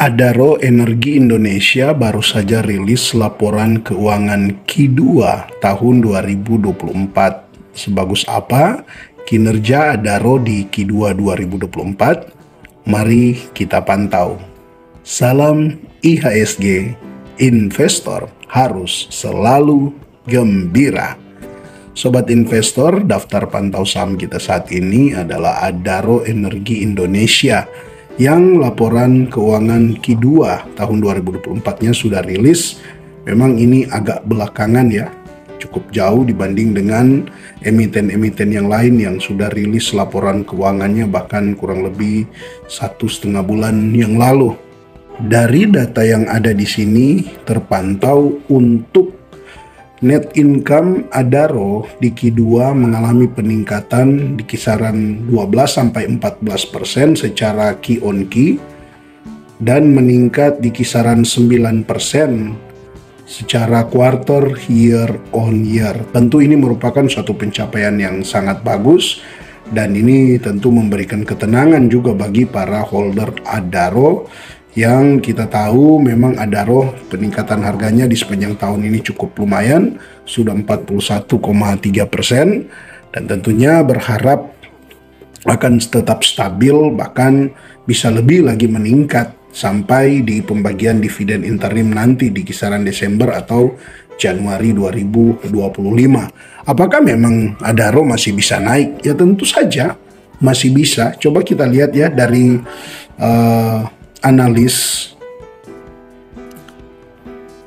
Adaro Energi Indonesia baru saja rilis laporan keuangan Q2 tahun 2024. Sebagus apa kinerja Adaro di Q2 2024? Mari kita pantau. Salam IHSG, investor harus selalu gembira. Sobat investor, daftar pantau saham kita saat ini adalah Adaro Energi Indonesia yang laporan keuangan Q2 tahun 2024-nya sudah rilis. Memang ini agak belakangan ya, cukup jauh dibanding dengan emiten-emiten yang lain yang sudah rilis laporan keuangannya bahkan kurang lebih 1,5 bulan yang lalu. Dari data yang ada di sini terpantau untuk net income Adaro di Q2 mengalami peningkatan di kisaran 12-14% secara Q on Q dan meningkat di kisaran 9% secara quarter year on year. Tentu ini merupakan suatu pencapaian yang sangat bagus dan ini tentu memberikan ketenangan juga bagi para holder Adaro yang kita tahu memang Adaro peningkatan harganya di sepanjang tahun ini cukup lumayan, sudah 41,3%, dan tentunya berharap akan tetap stabil bahkan bisa lebih lagi meningkat sampai di pembagian dividen interim nanti di kisaran Desember atau Januari 2025. Apakah memang Adaro masih bisa naik? Ya tentu saja masih bisa. Coba kita lihat ya dari analis,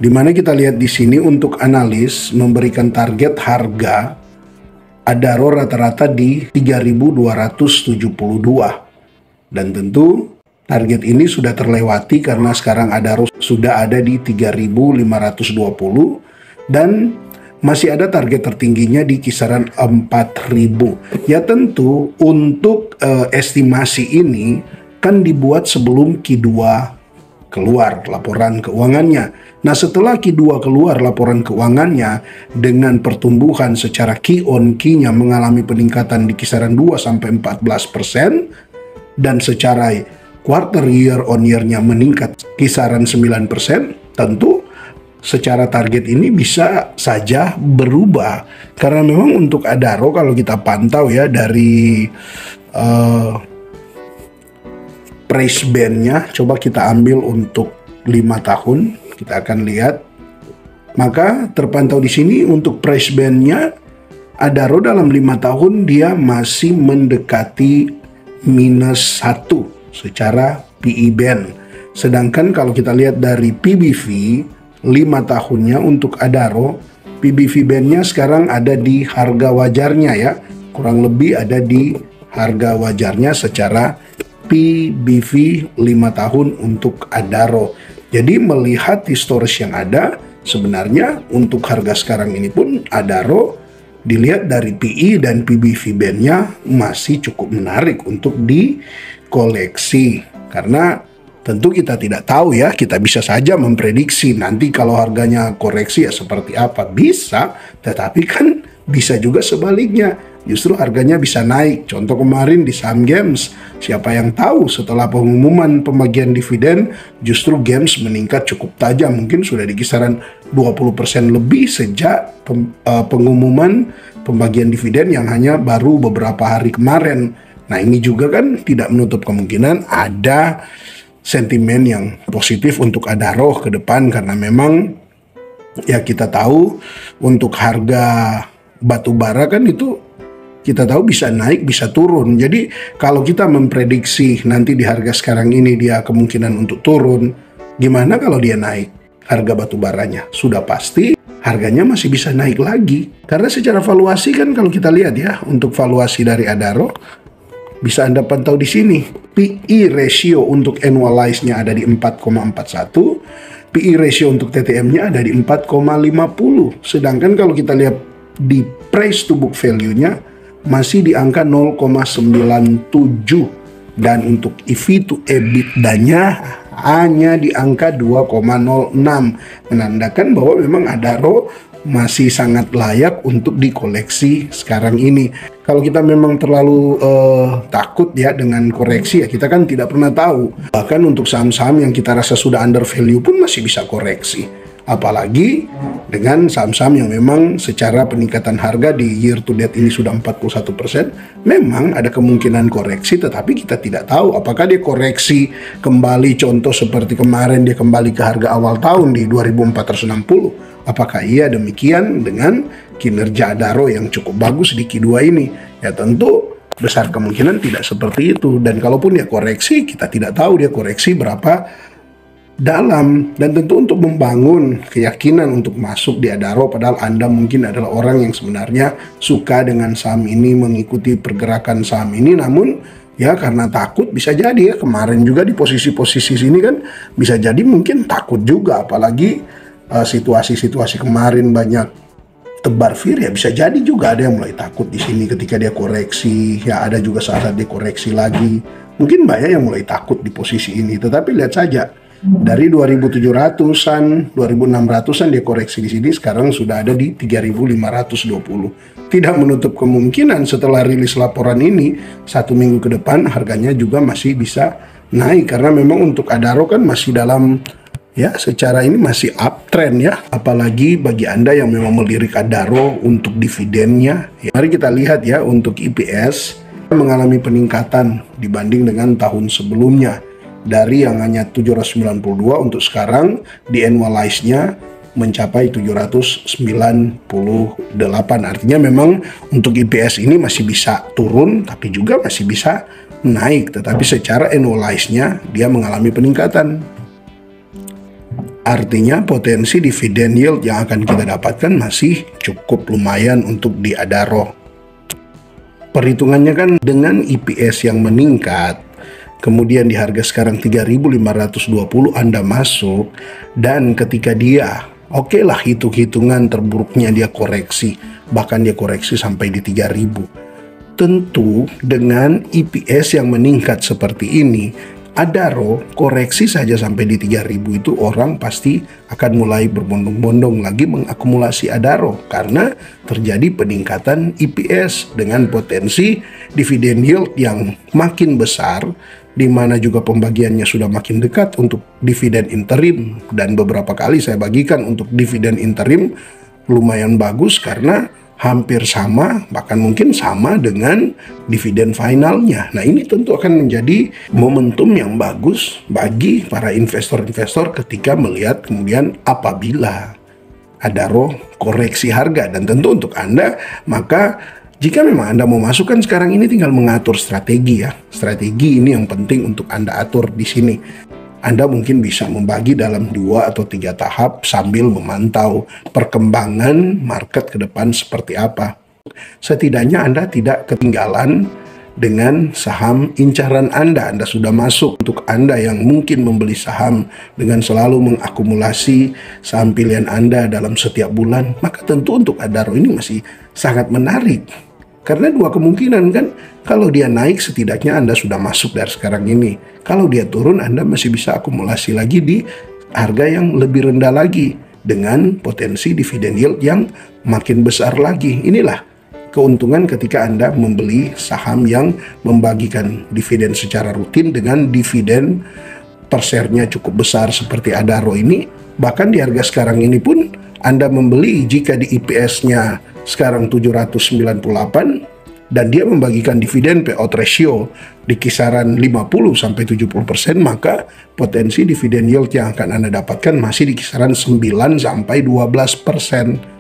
dimana kita lihat di sini untuk analis memberikan target harga Adaro rata-rata di 3.272 dan tentu target ini sudah terlewati karena sekarang Adaro sudah ada di 3.520 dan masih ada target tertingginya di kisaran 4.000. Ya tentu untuk estimasi ini kan dibuat sebelum Q2 keluar laporan keuangannya. Nah setelah Q2 keluar laporan keuangannya dengan pertumbuhan secara Q on Q-nya mengalami peningkatan di kisaran 2-14% dan secara quarter year on year-nya meningkat kisaran 9%, tentu secara target ini bisa saja berubah. Karena memang untuk Adaro kalau kita pantau ya dari price band-nya, coba kita ambil untuk 5 tahun, kita akan lihat. Maka terpantau di sini untuk price band-nya, Adaro dalam 5 tahun dia masih mendekati minus 1 secara PE band. Sedangkan kalau kita lihat dari PBV, 5 tahunnya untuk Adaro, PBV band-nya sekarang ada di harga wajarnya ya, kurang lebih ada di harga wajarnya secara PBV 5 tahun untuk Adaro. Jadi melihat historis yang ada, sebenarnya untuk harga sekarang ini pun Adaro dilihat dari PE dan PBV band-nya masih cukup menarik untuk dikoleksi. Karena tentu kita tidak tahu ya, kita bisa saja memprediksi nanti kalau harganya koreksi ya seperti apa. Bisa, tetapi kan bisa juga sebaliknya. Justru harganya bisa naik. Contoh kemarin di saham Games, siapa yang tahu setelah pengumuman pembagian dividen justru Games meningkat cukup tajam, mungkin sudah di kisaran 20% lebih sejak pengumuman pembagian dividen yang hanya baru beberapa hari kemarin. Nah ini juga kan tidak menutup kemungkinan ada sentimen yang positif untuk Adaro ke depan, karena memang ya kita tahu untuk harga batu bara kan itu kita tahu bisa naik, bisa turun. Jadi kalau kita memprediksi nanti di harga sekarang ini dia kemungkinan untuk turun, gimana kalau dia naik harga batu baranya? Sudah pasti harganya masih bisa naik lagi. Karena secara valuasi kan kalau kita lihat ya, untuk valuasi dari Adaro bisa Anda pantau di sini. PE ratio untuk annualize-nya ada di 4,41, PE ratio untuk TTM-nya ada di 4,50. Sedangkan kalau kita lihat di price to book value-nya masih di angka 0,97 dan untuk EV to EBITDA-nya hanya di angka 2,06, menandakan bahwa memang Adaro masih sangat layak untuk dikoleksi sekarang ini. Kalau kita memang terlalu takut ya dengan koreksi, ya kita kan tidak pernah tahu. Bahkan untuk saham-saham yang kita rasa sudah under value pun masih bisa koreksi. Apalagi dengan saham-saham yang memang secara peningkatan harga di year to date ini sudah 41%, memang ada kemungkinan koreksi, tetapi kita tidak tahu apakah dia koreksi kembali, contoh seperti kemarin dia kembali ke harga awal tahun di 2460. Apakah iya demikian dengan kinerja Adaro yang cukup bagus di Q2 ini? Ya tentu besar kemungkinan tidak seperti itu. Dan kalaupun dia koreksi, kita tidak tahu dia koreksi berapa dalam. Dan tentu untuk membangun keyakinan untuk masuk di Adaro, padahal Anda mungkin adalah orang yang sebenarnya suka dengan saham ini, mengikuti pergerakan saham ini, namun ya karena takut, bisa jadi ya kemarin juga di posisi-posisi sini kan bisa jadi mungkin takut juga, apalagi situasi-situasi kemarin banyak tebar fir, ya bisa jadi juga ada yang mulai takut di sini ketika dia koreksi. Ya ada juga saat dia koreksi lagi, mungkin banyak yang mulai takut di posisi ini. Tetapi lihat saja dari 2700-an, 2600-an dia koreksi di sini, sekarang sudah ada di 3520. Tidak menutup kemungkinan setelah rilis laporan ini 1 minggu ke depan harganya juga masih bisa naik, karena memang untuk Adaro kan masih dalam, ya secara ini masih uptrend ya. Apalagi bagi Anda yang memang melirik Adaro untuk dividennya ya. Mari kita lihat ya, untuk EPS mengalami peningkatan dibanding dengan tahun sebelumnya. Dari yang hanya 792 untuk sekarang di annualize-nya mencapai 798. Artinya memang untuk EPS ini masih bisa turun tapi juga masih bisa naik. Tetapi secara annualize-nya dia mengalami peningkatan. Artinya potensi dividen yield yang akan kita dapatkan masih cukup lumayan untuk di Adaro. Perhitungannya kan dengan EPS yang meningkat, kemudian di harga sekarang 3.520 Anda masuk, dan ketika dia oke lah hitung-hitungan terburuknya dia koreksi, bahkan dia koreksi sampai di 3.000. Tentu dengan EPS yang meningkat seperti ini, Adaro koreksi saja sampai di 3.000 itu orang pasti akan mulai berbondong-bondong lagi mengakumulasi Adaro karena terjadi peningkatan EPS dengan potensi dividen yield yang makin besar, di mana juga pembagiannya sudah makin dekat untuk dividen interim, dan beberapa kali saya bagikan untuk dividen interim lumayan bagus karena hampir sama, bahkan mungkin sama dengan dividen finalnya. Nah ini tentu akan menjadi momentum yang bagus bagi para investor-investor ketika melihat kemudian apabila Adaro koreksi harga. Dan tentu untuk Anda, maka jika memang Anda mau masukkan sekarang ini tinggal mengatur strategi ya. Strategi ini yang penting untuk Anda atur di sini. Anda mungkin bisa membagi dalam 2 atau 3 tahap sambil memantau perkembangan market ke depan seperti apa. Setidaknya Anda tidak ketinggalan dengan saham incaran Anda. Anda sudah masuk. Untuk Anda yang mungkin membeli saham dengan selalu mengakumulasi saham pilihan Anda dalam setiap bulan, maka tentu untuk Adaro ini masih sangat menarik. Karena 2 kemungkinan kan, kalau dia naik setidaknya Anda sudah masuk dari sekarang ini. Kalau dia turun Anda masih bisa akumulasi lagi di harga yang lebih rendah lagi dengan potensi dividen yield yang makin besar lagi. Inilah keuntungan ketika Anda membeli saham yang membagikan dividen secara rutin dengan dividen per share-nya cukup besar seperti Adaro ini. Bahkan di harga sekarang ini pun Anda membeli jika di EPS-nya sekarang 798 dan dia membagikan dividen payout ratio di kisaran 50-70%, maka potensi dividen yield yang akan Anda dapatkan masih di kisaran 9-12%.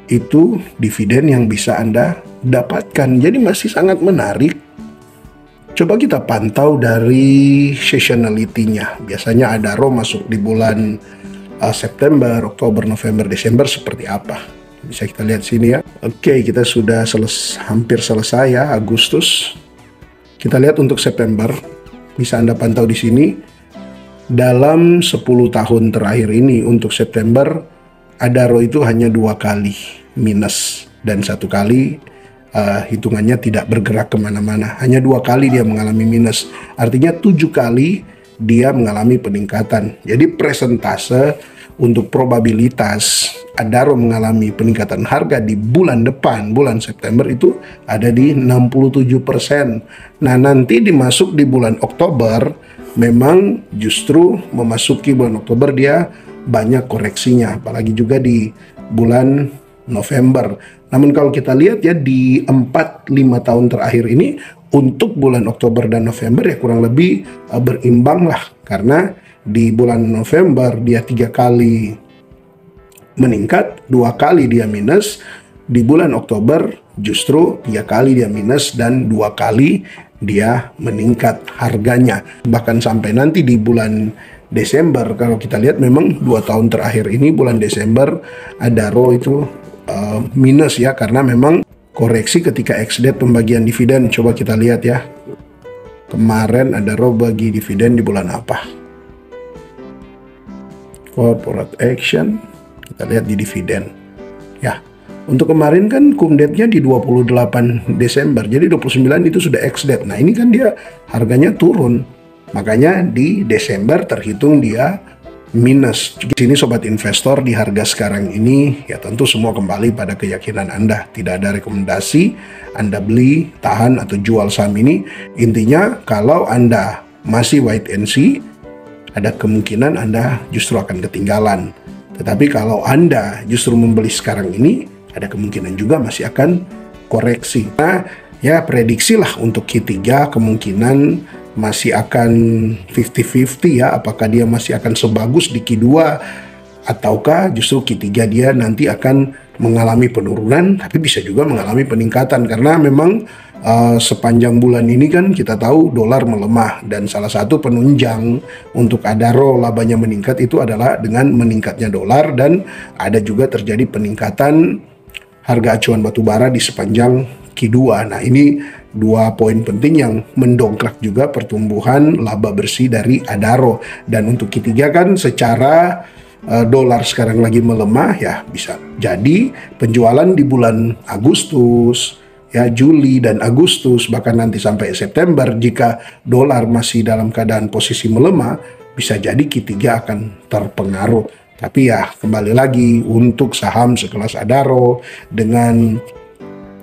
Itu dividen yang bisa Anda dapatkan. Jadi masih sangat menarik. Coba kita pantau dari seasonality-nya. Biasanya Adaro masuk di bulan September, Oktober, November, Desember seperti apa. Bisa kita lihat sini ya. Oke, kita sudah hampir selesai ya, Agustus. Kita lihat untuk September. Bisa Anda pantau di sini. Dalam 10 tahun terakhir ini untuk September, Adaro itu hanya 2 kali minus. Dan 1 kali hitungannya tidak bergerak kemana-mana. Hanya 2 kali dia mengalami minus. Artinya 7 kali dia mengalami peningkatan. Jadi presentase untuk probabilitas Adaro mengalami peningkatan harga di bulan depan, bulan September itu ada di 67%. Nah, nanti dimasuk di bulan Oktober, memang justru memasuki bulan Oktober dia banyak koreksinya, apalagi juga di bulan November. Namun kalau kita lihat ya di 4-5 tahun terakhir ini, untuk bulan Oktober dan November ya kurang lebih berimbang lah, karena di bulan November dia 3 kali meningkat, 2 kali dia minus. Di bulan Oktober justru 3 kali dia minus dan 2 kali dia meningkat harganya. Bahkan sampai nanti di bulan Desember, kalau kita lihat memang 2 tahun terakhir ini bulan Desember Adaro itu minus ya, karena memang koreksi ketika ex-date pembagian dividen. Coba kita lihat ya, kemarin Adaro bagi dividen di bulan apa? Corporate action, kita lihat di dividen ya. Untuk kemarin kan cum date-nya di 28 Desember, jadi 29 itu sudah ex-date. Nah, ini kan dia harganya turun, makanya di Desember terhitung dia minus. Di sini sobat investor, di harga sekarang ini ya tentu semua kembali pada keyakinan Anda. Tidak ada rekomendasi Anda beli, tahan atau jual saham ini. Intinya kalau Anda masih wait and see, ada kemungkinan Anda justru akan ketinggalan. Tetapi kalau Anda justru membeli sekarang ini, ada kemungkinan juga masih akan koreksi. Nah, ya prediksilah untuk Q3 kemungkinan masih akan 50-50 ya, apakah dia masih akan sebagus di Q2 ataukah justru Q3 dia nanti akan mengalami penurunan, tapi bisa juga mengalami peningkatan, karena memang sepanjang bulan ini kan kita tahu dolar melemah, dan salah satu penunjang untuk Adaro labanya meningkat itu adalah dengan meningkatnya dolar, dan ada juga terjadi peningkatan harga acuan batubara di sepanjang Q2. Nah, ini 2 poin penting yang mendongkrak juga pertumbuhan laba bersih dari Adaro. Dan untuk Q3 kan secara dolar sekarang lagi melemah ya, bisa jadi penjualan di bulan Agustus, ya Juli dan Agustus, bahkan nanti sampai September, jika dolar masih dalam keadaan posisi melemah, bisa jadi Q3 akan terpengaruh. Tapi ya kembali lagi, untuk saham sekelas Adaro dengan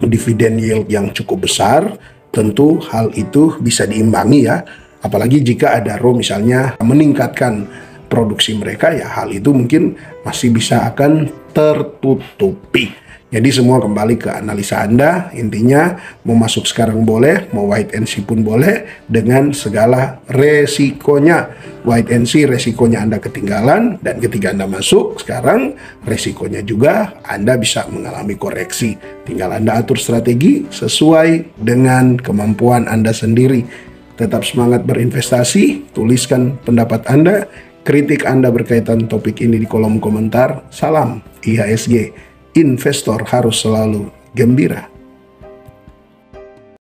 dividen yield yang cukup besar, tentu hal itu bisa diimbangi ya. Apalagi jika Adaro misalnya meningkatkan produksi mereka, ya hal itu mungkin masih bisa akan tertutupi. Jadi semua kembali ke analisa Anda. Intinya mau masuk sekarang boleh, mau wait and see pun boleh, dengan segala resikonya. Wait and see resikonya Anda ketinggalan, dan ketika Anda masuk sekarang resikonya juga Anda bisa mengalami koreksi. Tinggal Anda atur strategi sesuai dengan kemampuan Anda sendiri. Tetap semangat berinvestasi, tuliskan pendapat Anda, kritik Anda berkaitan topik ini di kolom komentar. Salam IHSG. Investor harus selalu gembira.